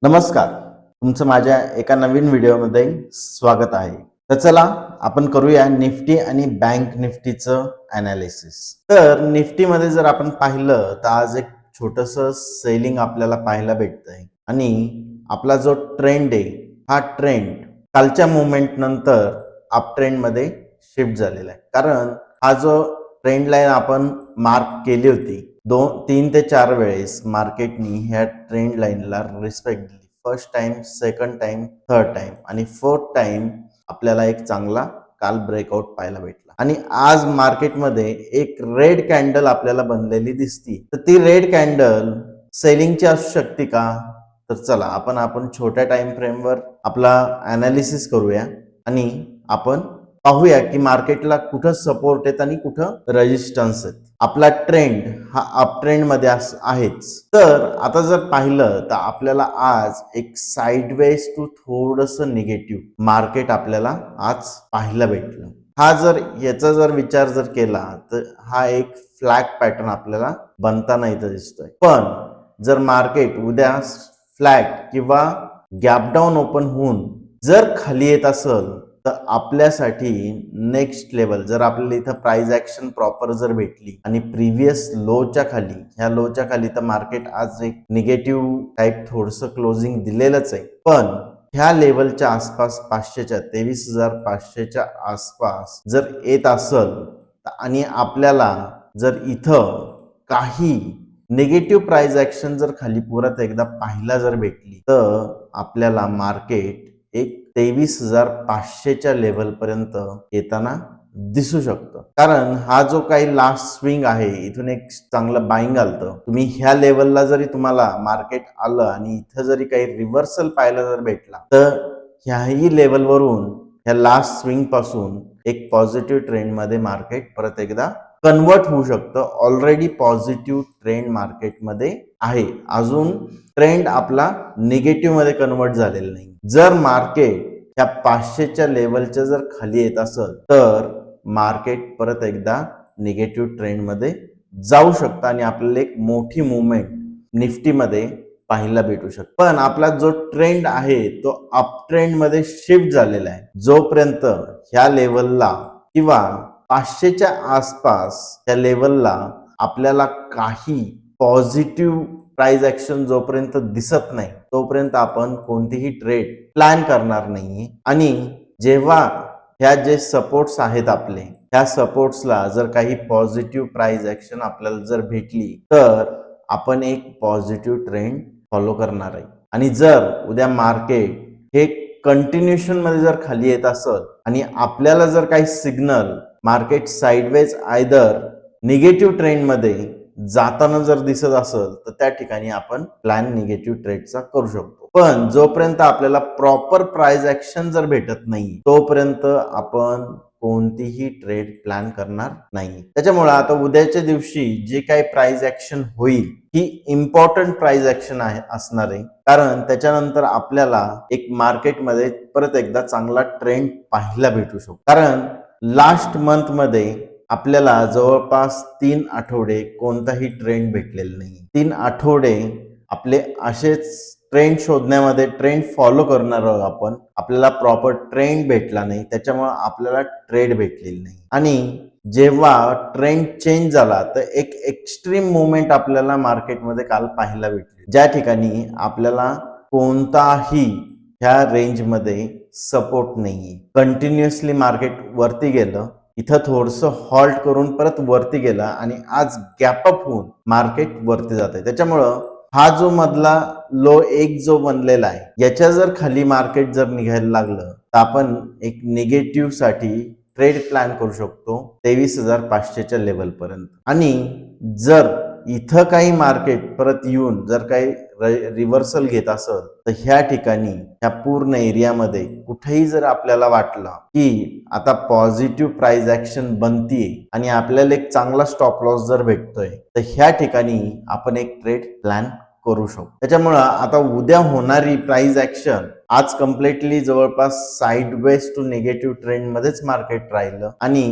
नमस्कार. तुमचं माझ्या एका नवीन व्हिडिओमध्ये स्वागत आहे. तर चला आपण करूया निफ्टी आणि बँक निफ्टीचं ॲनालिसिस. तर निफ्टीमध्ये जर आपण पाहिलं तर आज एक छोटंसं सेलिंग आपल्याला पाहायला भेटतंय आणि आपला जो ट्रेंड आहे हा ट्रेंड कालच्या मूव्हमेंट नंतर अप ट्रेंडमध्ये शिफ्ट झालेला आहे. कारण हा जो ट्रेंड लाईन आपण मार्क केली होती 3 ते 4 वेळेस मार्केटनी ह्या ट्रेंड लाईनला रिस्पेक्ट दिली. First time, second time, third time आणि फोर्थ टाइम आपल्याला एक चांगला काल ब्रेकआउट पाहायला भेटला आणि आज मार्केटमध्ये एक रेड कॅन्डल आपल्याला बनलेली दिसती. तर ती रेड कॅन्डल सेलिंगची असू शकते का? तर चला आपण छोट्या टाइम फ्रेमवर आपला ॲनालिसिस करूया आणि आपण पाहूया की मार्केटला कुठं सपोर्ट आहेत आणि कुठं रेजिस्टन्स आहेत. आपला ट्रेंड हा अप ट्रेंड मध्ये आहेच. तर आता जर पाहिलं तर आपल्याला आज एक साइडवेज टू थोडंसं निगेटिव्ह मार्केट आपल्याला आज पाहायला भेटलं. याचा जर विचार जर केला तर हा एक फ्लॅग पॅटर्न आपल्याला बनताना इथं दिसतोय. पण जर मार्केट उद्या फ्लॅग किंवा गॅप डाऊन ओपन होऊन जर खाली येत असेल तर आपल्यासाठी नेक्स्ट लेवल जर आपल्याला इथं प्राइस ऍक्शन प्रॉपर जर भेटली आणि प्रिव्हियस लोच्या खाली तर मार्केट आज एक निगेटिव्ह टाइप थोडंसं क्लोजिंग दिलेलंच आहे. पण ह्या लेवलच्या आसपास 500च्या 23,500च्या आसपास जर येत असेल आणि आपल्याला जर इथं काही निगेटिव्ह प्राइस ऍक्शन जर खाली परत एकदा पाहायला जर भेटली तर आपल्याला मार्केट एक 23,500च्या लेवल पर्यंत येताना दिसू शकतं. कारण हा जो काही लास्ट स्विंग आहे इथून एक चांगलं बाईंग आलतं. तुम्ही ह्या लेवलला जरी तुम्हाला मार्केट आलं आणि इथं जरी काही रिव्हर्सल पाहायला जर भेटला तर ह्याही लेवलवरून ह्या लास्ट स्विंग पासून एक पॉझिटिव्ह ट्रेंड मध्ये मार्केट परत एकदा कन्वर्ट होऊ शकतं. ऑलरेडी पॉझिटिव्ह ट्रेंड मार्केटमध्ये आहे. अजून ट्रेंड आपला निगेटिव्ह मध्ये कन्वर्ट झालेला नाही. जर मार्केट ह्या 500च्या लेवलच्या जर खाली येत असेल तर मार्केट परत एकदा निगेटिव्ह ट्रेंड मध्ये जाऊ शकतं आणि आपल्याला एक मोठी मुवमेंट निफ्टीमध्ये पाहायला भेटू शकते. पण आपला जो ट्रेंड आहे तो अप ट्रेंड मध्ये शिफ्ट झालेला आहे. जोपर्यंत ह्या लेवलला किंवा 500च्या आसपास त्या लेवलला आपल्याला काही पॉझिटिव्ह प्राइस ऍक्शन जोपर्यंत दिसत नाही तोपर्यंत आपण कोणतीही ट्रेड प्लॅन करणार नाहीये. आणि जेव्हा ह्या जे सपोर्ट्स आहेत आपले ह्या सपोर्ट्सला जर काही पॉझिटिव्ह प्राइस ऍक्शन आपल्याला जर भेटली तर आपण एक पॉझिटिव्ह ट्रेंड फॉलो करणार आहे. आणि जर उद्या मार्केट हे कंटिन्युएशन मध्ये जर खाली येत असेल आणि आपल्याला जर काही signal market sideways either negative trend मध्ये जाताना जर दिसत असेल तर त्या ठिकाणी आपण प्लॅन निगेटिव्ह ट्रेडचा करू शकतो. पण जोपर्यंत आपल्याला प्रॉपर प्राइस ऍक्शन जर भेटत नाही तोपर्यंत आपण कोणतीही ट्रेड प्लॅन करणार नाही. त्याच्यामुळे आता उद्याच्या दिवशी जे काही प्राइस ऍक्शन होईल ही इम्पॉर्टंट प्राइस ऍक्शन असणार आहे. कारण त्याच्यानंतर आपल्याला एक मार्केटमध्ये परत एकदा चांगला ट्रेंड पाहायला भेटू शकतो. कारण लास्ट मंथ मध्ये आपल्याला जवळपास 3 आठवडे कोणताही ट्रेंड भेटलेला नाही. 3 आठवडे आपले असेच ट्रेंड शोधण्यामध्ये ट्रेंड फॉलो करणार आहोत आपण. आपल्याला प्रॉपर ट्रेंड भेटला नाही त्याच्यामुळे आपल्याला ट्रेड भेटलेली नाही. आणि जेव्हा ट्रेंड चेंज झाला तर एक एक्स्ट्रीम मुवमेंट आपल्याला मार्केटमध्ये काल पाहायला भेटली ज्या ठिकाणी आपल्याला कोणताही ह्या रेंजमध्ये सपोर्ट नाहीये. कंटिन्युअसली मार्केट वरती गेलं, इथं थोडंसं हॉल्ट करून परत वरती गेला आणि आज गॅपअप होऊन मार्केट वरती जात आहे. त्याच्यामुळं हा जो मधला लो एक जो बनलेला आहे याच्या जर खाली मार्केट जर निघायला लागलं तर आपण एक निगेटिव्ह साठी ट्रेड प्लॅन करू शकतो 23,500च्या लेवल पर्यंत. आणि जर इथं काही मार्केट परत येऊन जर काही रिव्हर्सल घेत असेल तर ह्या ठिकाणी ह्या पूर्ण एरियामध्ये कुठेही जर आपल्याला वाटलं की आता पॉझिटिव्ह प्राइस ऍक्शन बनतीये आणि आपल्याला एक चांगला स्टॉप लॉस जर भेटतोय तर ह्या ठिकाणी आपण एक ट्रेड प्लॅन करू शकतो. त्याच्यामुळं आता उद्या होणारी प्राइस ऍक्शन आज कम्प्लिटली जवळपास साइडवेज टू निगेटिव्ह ट्रेंड मध्येच मार्केट राहिलं आणि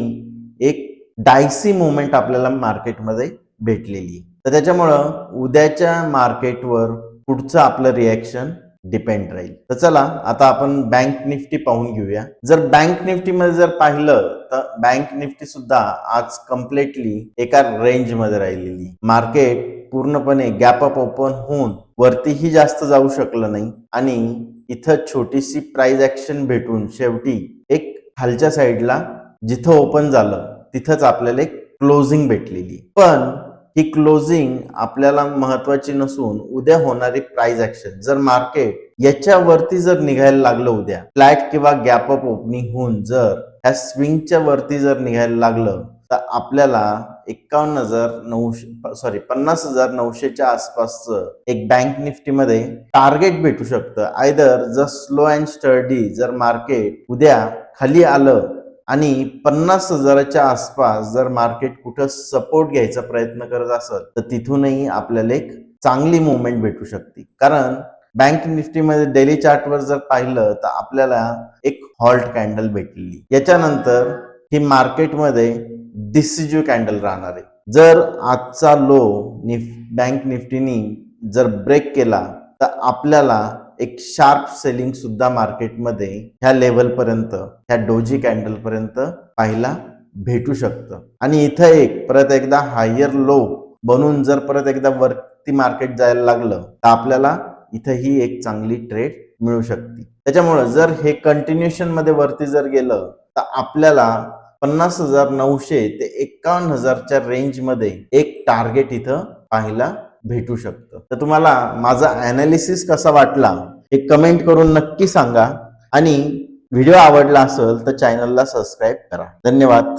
एक डायसी मुवमेंट आपल्याला मार्केटमध्ये भेटलेली. तर त्याच्यामुळं उद्याच्या मार्केटवर पुढचं आपलं रिएक्शन डिपेंड राहील. तर चला आता आपण बँक निफ्टी पाहून घेऊया. जर बँक निफ्टी मध्ये जर पाहिलं तर बँक निफ्टी सुद्धा आज कम्प्लिटली एका रेंज मध्ये राहिलेली. मार्केट पूर्णपणे गॅप अप ओपन होऊन वरतीही जास्त जाऊ शकलं नाही आणि इथं छोटीशी प्राइस ऍक्शन भेटून शेवटी एक खालच्या साईडला जिथं ओपन झालं तिथंच आपल्याला एक क्लोजिंग भेटलेली. पण ही क्लोजिंग आपल्याला महत्वाची नसून उद्या होणारी प्राइस ऍक्शन, जर मार्केट याच्यावरती जर निघायला लागलं उद्या फ्लॅट किंवा गॅप अप ओपनिंग होऊन जर ह्या स्विंगच्या वरती जर निघायला लागलं तर आपल्याला 50,900च्या आसपासचं एक बँक निफ्टी मध्ये टार्गेट भेटू शकतं. आयदर जर स्लो अँड स्टर्डी जर मार्केट उद्या खाली आलं आणि 50,000च्या आसपास जर मार्केट कुठं सपोर्ट घ्यायचा प्रयत्न करत असेल तर तिथूनही आपल्याला एक चांगली मुवमेंट भेटू शकते. कारण बँक निफ्टी मध्ये डेली चार्टवर जर पाहिलं तर आपल्याला एक हॉल्ट कॅन्डल भेटलेली. याच्यानंतर ही मार्केटमध्ये डिसिजिव्ह कॅन्डल राहणार आहे. जर आजचा लो बँक निफ्टीनी जर ब्रेक केला तर आपल्याला एक शार्प सेलिंग सुद्धा मार्केटमध्ये ह्या लेवल पर्यंत, ह्या डोजी कॅन्डल पर्यंत पाहायला भेटू शकतं. आणि इथं एक परत एकदा हायर लो बनून जर परत एकदा वरती मार्केट जायला लागलं तर आपल्याला इथंही एक चांगली ट्रेड मिळू शकते. त्याच्यामुळे जर हे कंटिन्युएशन मध्ये वरती जर गेलं तर आपल्याला 50,900 ते 51,000च्या रेंज मध्ये एक टार्गेट इथं पाहायला भेटू शकतं. तर तुम्हाला माझा अनालिसिस कसा वाटला हे कमेंट करून नक्की सांगा आणि व्हिडिओ आवडला असेल तर चॅनलला सबस्क्राईब करा. धन्यवाद.